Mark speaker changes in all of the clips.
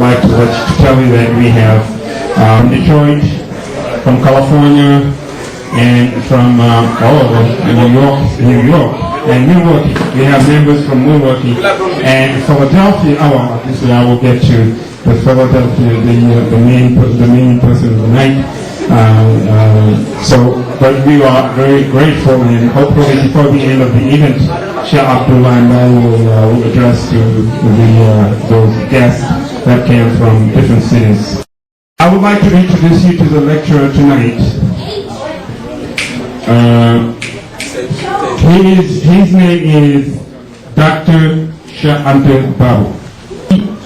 Speaker 1: like to tell you that we have from Detroit, from California, and from all over New York, and Milwaukee. We have members from Milwaukee and Philadelphia. I will get to the Philadelphia, the main person of the night. But we are very grateful, and hopefully before the end of the event, Sheikh Abdullah and I will address to those guests that came from different cities. I would like to introduce you to the lecturer tonight. His name is Dr. Cheikh Anta Babou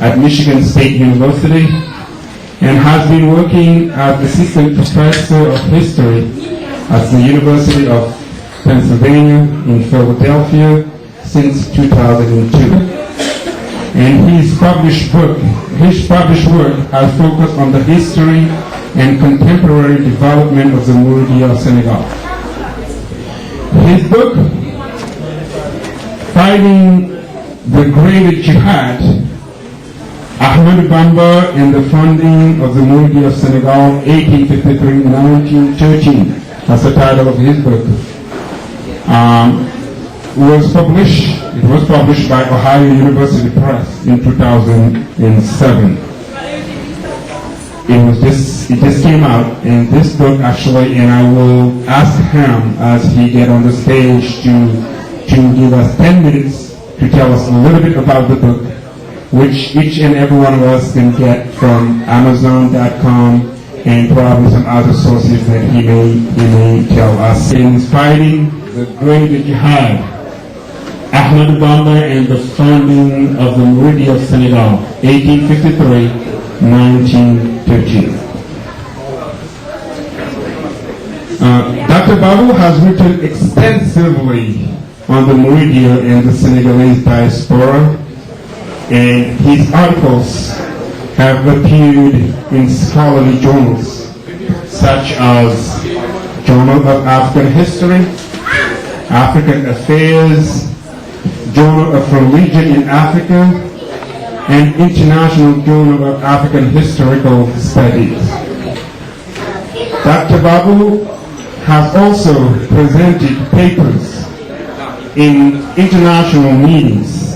Speaker 1: at Michigan State University, and has been working as assistant professor of history at the University of Pennsylvania in Philadelphia since 2002. And his published work has focused on the history and contemporary development of the Muridism of Senegal. His book, Fighting the Great Jihad, Ahmadou Bamba and the Founding of the Muridism of Senegal, 1853-1913, that's the title of his book. It was published by Ohio University Press in 2007. It just came out, and this book actually, and I will ask him as he get on the stage to give us 10 minutes to tell us a little bit about the book, which each and every one of us can get from Amazon.com and probably some other sources that he may tell us. In Fighting the Great Jihad, Ahmadou Bamba and the Founding of the Muridism of Senegal, 1853-1913. Dr. Babou has written extensively on the Muridism and the Senegalese diaspora, and his articles have appeared in scholarly journals such as Journal of African History, African Affairs, Journal of Religion in Africa, and International Journal of African Historical Studies. Dr. Babou has also presented papers in international meetings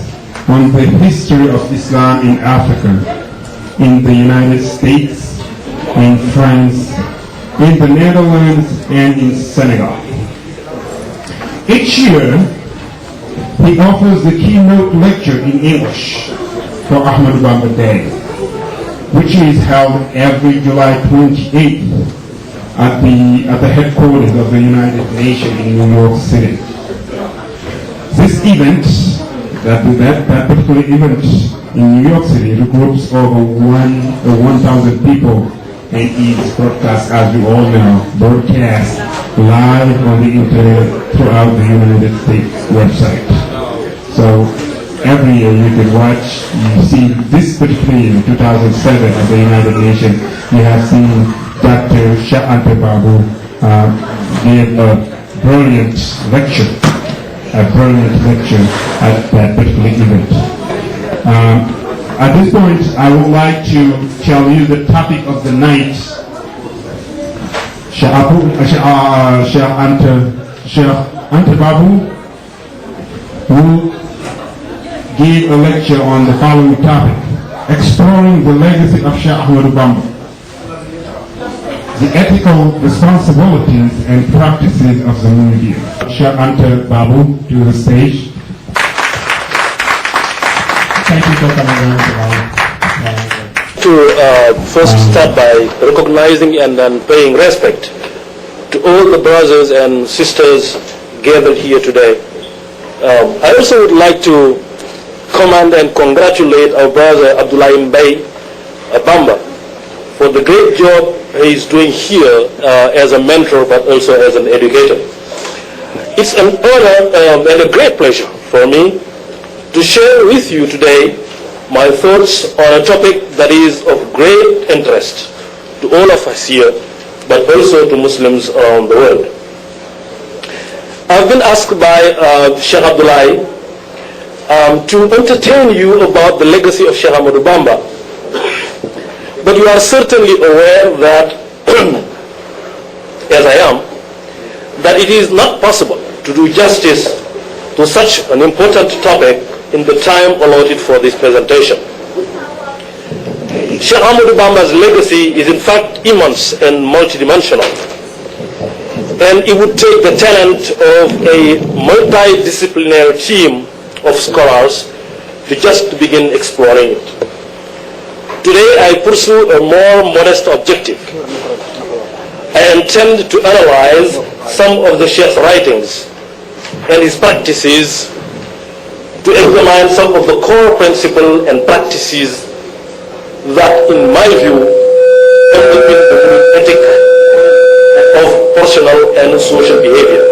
Speaker 1: on the history of Islam in Africa, in the United States, in France, in the Netherlands, and in Senegal. Each year, he offers the keynote lecture in English for Ahmadou Bamba Day, which is held every July 28th at the headquarters of the United Nations in New York City. This event, that particular event in New York City, regroups over 1,000 people and is broadcast, as you all know, broadcast live on the internet throughout the United States website. So every year you can watch, you see this particular year, 2007 at the United Nations, you have seen Dr. Cheikh Anta Babou give a brilliant lecture at that particular event. At this point, I would like to tell you the topic of the night. Cheikh Anta Babou will give a lecture on the following topic: exploring the legacy of Cheikh Ahmadou Bamba, the ethical responsibilities and practices of the Muridism. Cheikh Anta Babou to the stage. Thank you for coming around tonight.
Speaker 2: To first start by recognizing and then paying respect to all the brothers and sisters gathered here today. I also would like to commend and congratulate our brother Abdullah Bamba for the great job he is doing here as a mentor but also as an educator. It's an honor and a great pleasure for me to share with you today my thoughts on a topic that is of great interest to all of us here, but also to Muslims around the world. I've been asked by Sheikh Abdullah to entertain you about the legacy of Sheikh Ahmadou Bamba. But you are certainly aware that, as I am, that it is not possible to do justice to such an important topic in the time allotted for this presentation. Sheikh Ahmadou Bamba's legacy is in fact immense and multidimensional. And it would take the talent of a multidisciplinary team of scholars to just begin exploring it. Today I pursue a more modest objective. I intend to analyze some of the Sheikh's writings and his practices, to examine some of the core principles and practices that, in my view, underpin the ethic of personal and social behavior.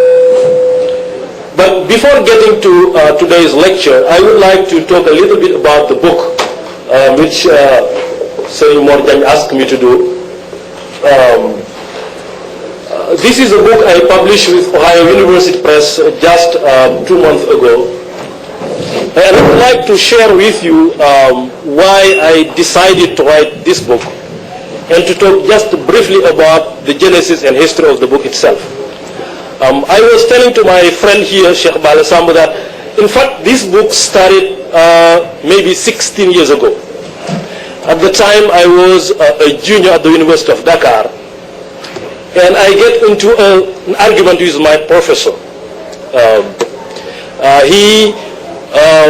Speaker 2: But before getting to today's lecture, I would like to talk a little bit about the book which Sayyid Morjan asked me to do. This is a book I published with Ohio University Press just 2 months ago. And I would like to share with you why I decided to write this book, and to talk just briefly about the genesis and history of the book itself. I was telling to my friend here, Sheikh Balasambo, that in fact this book started maybe 16 years ago. At the time I was a junior at the University of Dakar, and I get into an argument with my professor. He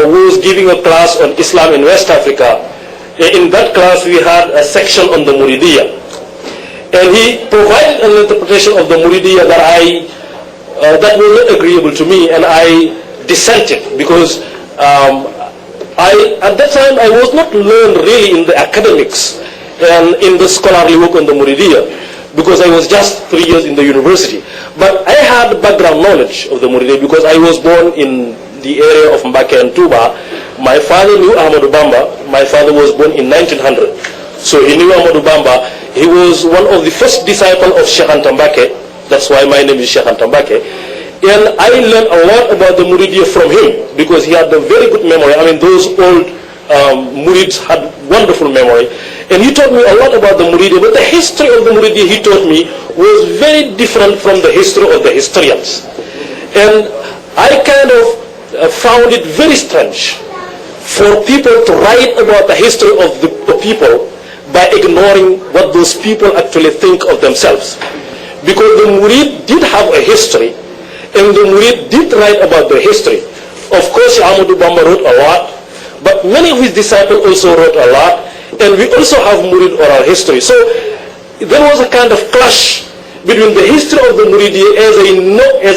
Speaker 2: was giving a class on Islam in West Africa. In that class we had a section on the Muridiyah, and he provided an interpretation of the Muridiyah that was not agreeable to me, and I dissented, because at that time I was not learned really in the academics and in the scholarly work on the Muridiyah, because I was just 3 years in the university. But I had background knowledge of the Muridiyah because I was born in the area of Mbake and Tuba. My father knew Ahmadou Bamba. My father was born in 1900. So he knew Ahmadou Bamba. He was one of the first disciples of Cheikh Anta. That's why my name is Cheikh Anta. And I learned a lot about the Muridiyah from him, because he had a very good memory. I mean, those old Murids had wonderful memory. And he taught me a lot about the Muridiyah. But the history of the Muridiyah he taught me was very different from the history of the historians. And I kind of found it very strange for people to write about the history of the people by ignoring what those people actually think of themselves. Because the Murid did have a history, and the Murid did write about their history. Of course, Ahmadou Bamba wrote a lot, but many of his disciples also wrote a lot, and we also have Murid oral history. So there was a kind of clash between the history of the Muridiyah as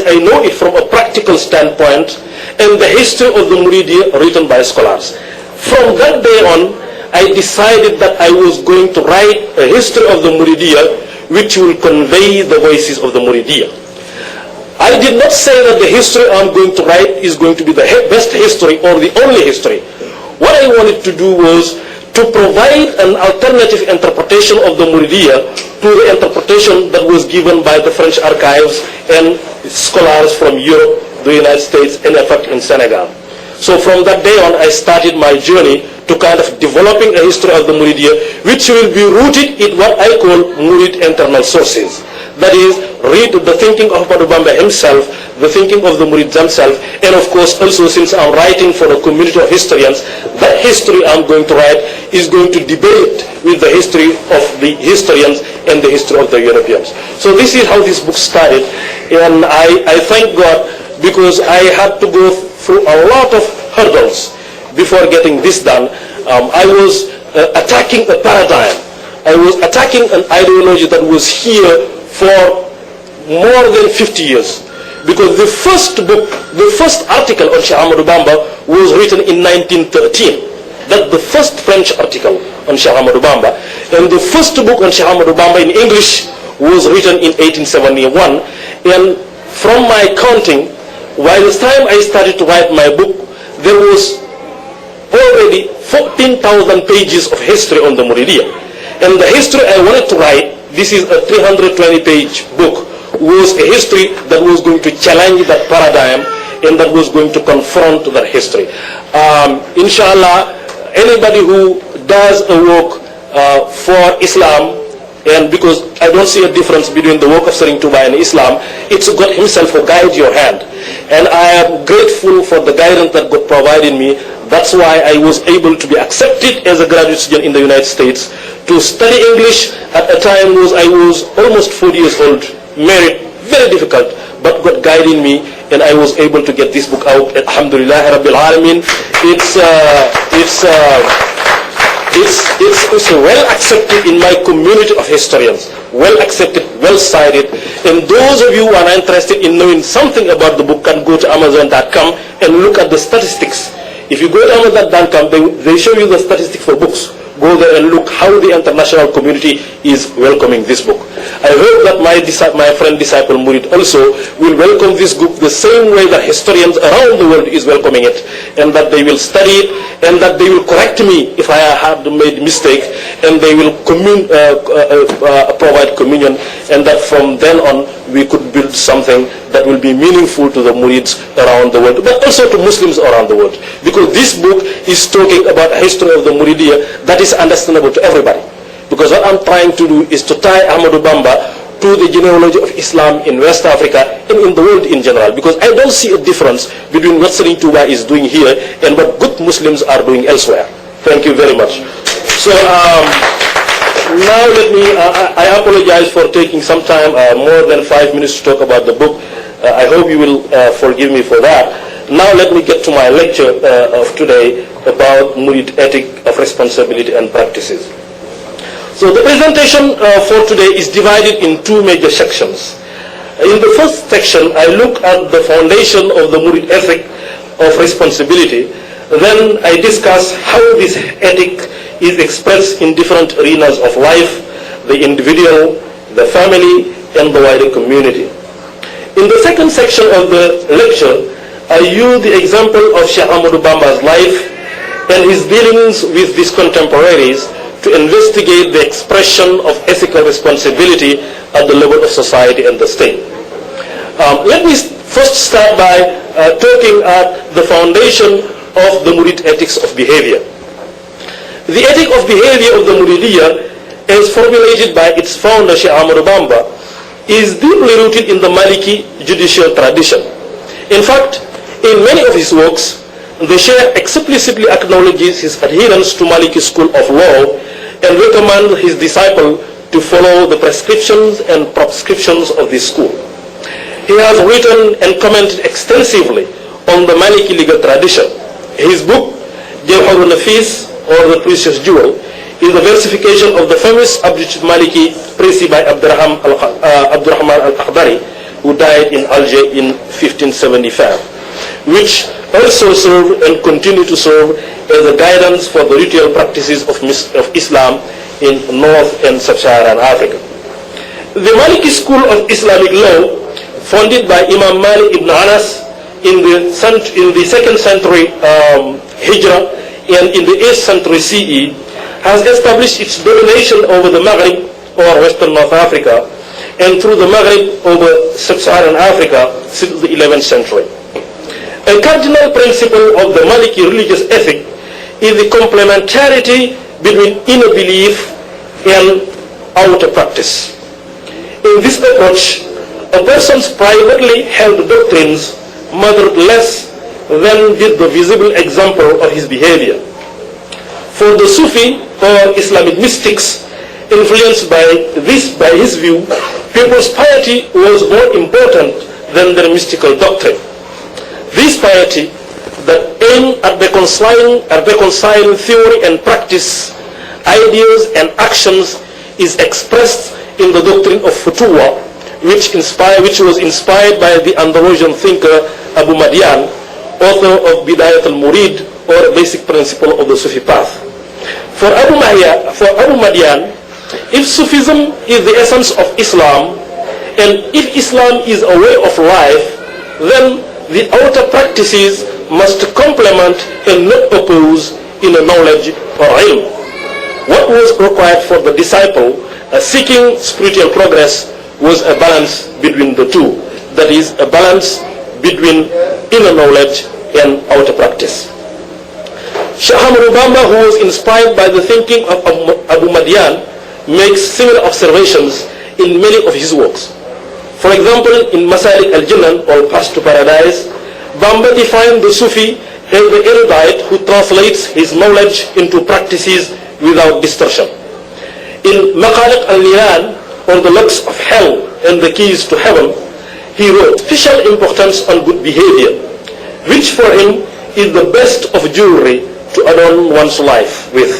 Speaker 2: I know it from a practical standpoint, and the history of the Muridiyah written by scholars. From that day on, I decided that I was going to write a history of the Muridiyah which will convey the voices of the Muridiyah. I did not say that the history I'm going to write is going to be the best history or the only history. What I wanted to do was to provide an alternative interpretation of the Muridiyah to the interpretation that was given by the French archives and scholars from Europe, the United States, and in fact in Senegal. So from that day on, I started my journey to kind of developing a history of the Muridiyah, which will be rooted in what I call Murid internal sources. That is, read the thinking of Ahmadou Bamba himself, the thinking of the Murids themselves, and of course also, since I'm writing for a community of historians, that history I'm going to write is going to debate with the history of the historians and the history of the Europeans. So this is how this book started, and I thank God, because I had to go through a lot of hurdles before getting this done. I was attacking a paradigm. I was attacking an ideology that was here for more than 50 years. Because the first book, the first article on Cheikh Ahmadou Bamba was written in 1913. That's the first French article on Cheikh Ahmadou Bamba. And the first book on Cheikh Ahmadou Bamba in English was written in 1871. And from my counting, by the time I started to write my book, there was already 14,000 pages of history on the Muridiyah. And the history I wanted to write, this is a 320-page book, was a history that was going to challenge that paradigm and that was going to confront that history. Inshallah, anybody who does a work for Islam, and because I don't see a difference between the work of Serigne Touba and Islam, it's God himself who guides your hand. And I am grateful for the guidance that God provided me. That's why I was able to be accepted as a graduate student in the United States to study English at a time when I was almost 40 years old, married, very difficult, but God guiding me, and I was able to get this book out. Alhamdulillah Rabbil Alameen. It's well accepted in my community of historians, well accepted, well cited. And those of you who are interested in knowing something about the book can go to Amazon.com and look at the statistics. If you go to Amazon.com, they show you the statistics for books. Go there and look how the international community is welcoming this book. I hope that my friend disciple Murid also will welcome this book the same way that historians around the world is welcoming it, and that they will study it, and that they will correct me if I have made mistake, and they will provide communion, and that from then on we could build something that will be meaningful to the Murids around the world, but also to Muslims around the world, because this book is talking about a history of the Muridiyah that is understandable to everybody. Because what I'm trying to do is to tie Ahmadou Bamba to the genealogy of Islam in West Africa and in the world in general, because I don't see a difference between what Serigne Touba is doing here and what good Muslims are doing elsewhere. Thank you very much. So now let me, I apologize for taking some time, more than 5 minutes to talk about the book. I hope you will forgive me for that. Now let me get to my lecture of today about Murid ethic of responsibility and practices. So the presentation for today is divided in two major sections. In the first section, I look at the foundation of the Murid ethic of responsibility. Then I discuss how this ethic is expressed in different arenas of life, the individual, the family, and the wider community. In the second section of the lecture, I use the example of Cheikh Ahmadou Bamba's life and his dealings with his contemporaries to investigate the expression of ethical responsibility at the level of society and the state. Let me first start by talking at the foundation of the Murid ethics of behavior. The ethic of behavior of the Muridiyah, as formulated by its founder Cheikh Ahmadou Bamba, is deeply rooted in the Maliki judicial tradition. In fact, in many of his works, the Cheikh explicitly acknowledges his adherence to Maliki school of law and recommends his disciple to follow the prescriptions and proscriptions of this school. He has written and commented extensively on the Maliki legal tradition. His book, Jawharun Nafis, or The Precious Jewel, is a versification of the famous Abjad Maliki preached by Abdurrahman al-Akhdari, who died in Alger in 1575, which also served and continue to serve as a guidance for the ritual practices of Islam in North and Sub-Saharan Africa. The Maliki school of Islamic law, founded by Imam Malik ibn Anas in the 2nd century Hijrah and in the 8th century CE, has established its domination over the Maghrib, or Western North Africa, and through the Maghrib over Sub-Saharan Africa since the 11th century. A cardinal principle of the Maliki religious ethic is the complementarity between inner belief and outer practice. In this approach, a person's privately held doctrines mattered less than did the visible example of his behavior. For the Sufi or Islamic mystics, influenced by his view, people's piety was more important than their mystical doctrine. This piety that aimed at reconciling theory and practice, ideas and actions, is expressed in the doctrine of Futuwa, which was inspired by the Andalusian thinker Abu Madian, author of Bidayat al-Murid, or basic principle of the Sufi path. For Abu Madian, if Sufism is the essence of Islam, and if Islam is a way of life, then the outer practices must complement and not oppose in a knowledge or ilm. What was required for the disciple seeking spiritual progress was a balance between the two. That is, a balance between inner knowledge and outer practice. Sheikh Ahmadou Bamba, who was inspired by the thinking of Abu Madian, makes similar observations in many of his works. For example, in Masalik al-Jinan, or Path to Paradise, Bamba defined the Sufi as the erudite who translates his knowledge into practices without distortion. In Maqaliq al-Niran, or the locks of hell and the keys to heaven, he wrote special importance on good behavior, which for him is the best of jewelry to adorn one's life with.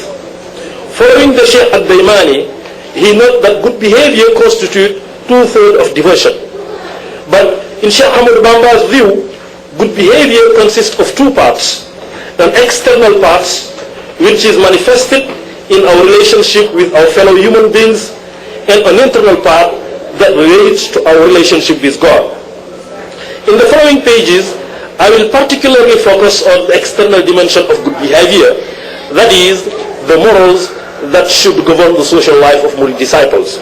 Speaker 2: Following the Cheikh al-Daymani, he noted that good behavior constitutes 2/3 of devotion. But in Sheikh Ahmadou Bamba's view, good behavior consists of two parts: an external part, which is manifested in our relationship with our fellow human beings, and an internal part that relates to our relationship with God. In the following pages, I will particularly focus on the external dimension of good behavior, that is, the morals that should govern the social life of Murid disciples.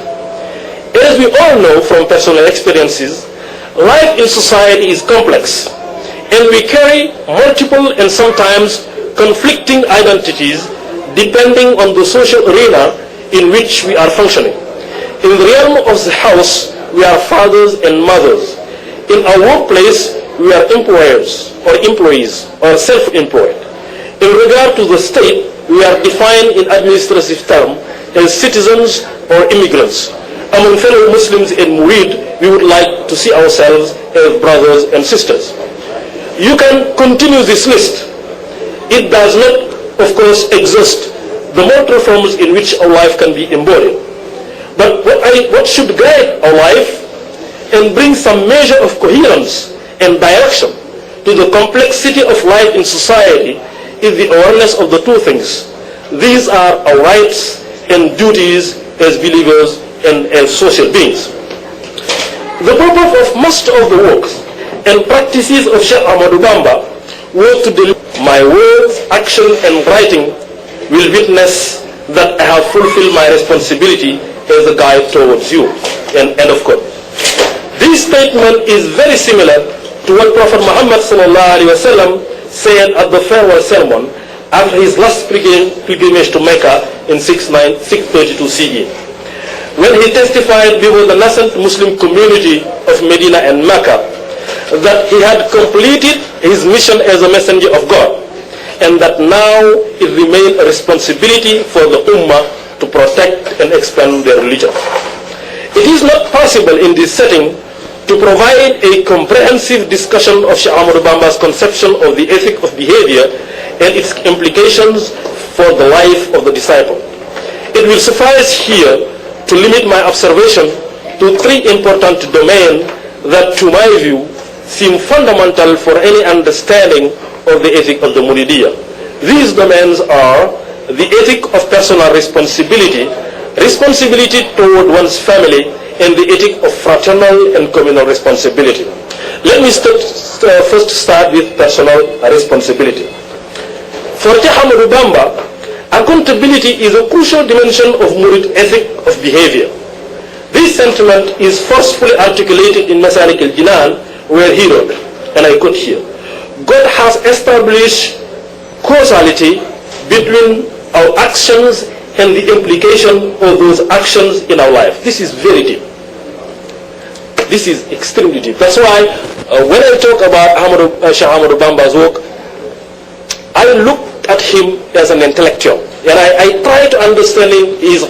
Speaker 2: As we all know from personal experiences, life in society is complex, and we carry multiple and sometimes conflicting identities depending on the social arena in which we are functioning. In the realm of the house, we are fathers and mothers. In our workplace, we are employers or employees or self-employed. In regard to the state, we are defined in administrative terms as citizens or immigrants. Among fellow Muslims in Murid, we would like to see ourselves as brothers and sisters. You can continue this list. It does not, of course, exhaust the multiple forms in which our life can be embodied. But what should guide our life and bring some measure of coherence and direction to the complexity of life in society is the awareness of the two things. These are our rights and duties as believers and as social beings. The purpose of most of the works and practices of Sheikh Ahmadou Bamba was to deliver my words, action, and writing will witness that I have fulfilled my responsibility as a guide towards you. End of quote. This statement is very similar to what Prophet Muhammad ﷺ said at the farewell sermon after his last pilgrimage to Mecca in 632 CE. When he testified before the nascent Muslim community of Medina and Mecca that he had completed his mission as a messenger of God, and that now it remained a responsibility for the Ummah to protect and expand their religion. It is not possible in this setting to provide a comprehensive discussion of Sheikh Ahmadou Bamba's conception of the ethic of behavior and its implications for the life of the disciple. It will suffice here to limit my observation to three important domains that, to my view, seem fundamental for any understanding of the ethic of the Muridiyah. These domains are the ethic of personal responsibility, responsibility toward one's family, and the ethic of fraternal and communal responsibility. Let me first start with personal responsibility. For Sheikh Ahmadou Bamba, accountability is a crucial dimension of Murid ethic of behavior. This sentiment is forcefully articulated in Masalik al-Jinan, where he wrote, and I quote here, God has established causality between our actions and the implication of those actions in our life. This is very deep. This is extremely deep. That's why when I talk about Sheikh Ahmadou Bamba's work, I look at him as an intellectual, and I try to understand his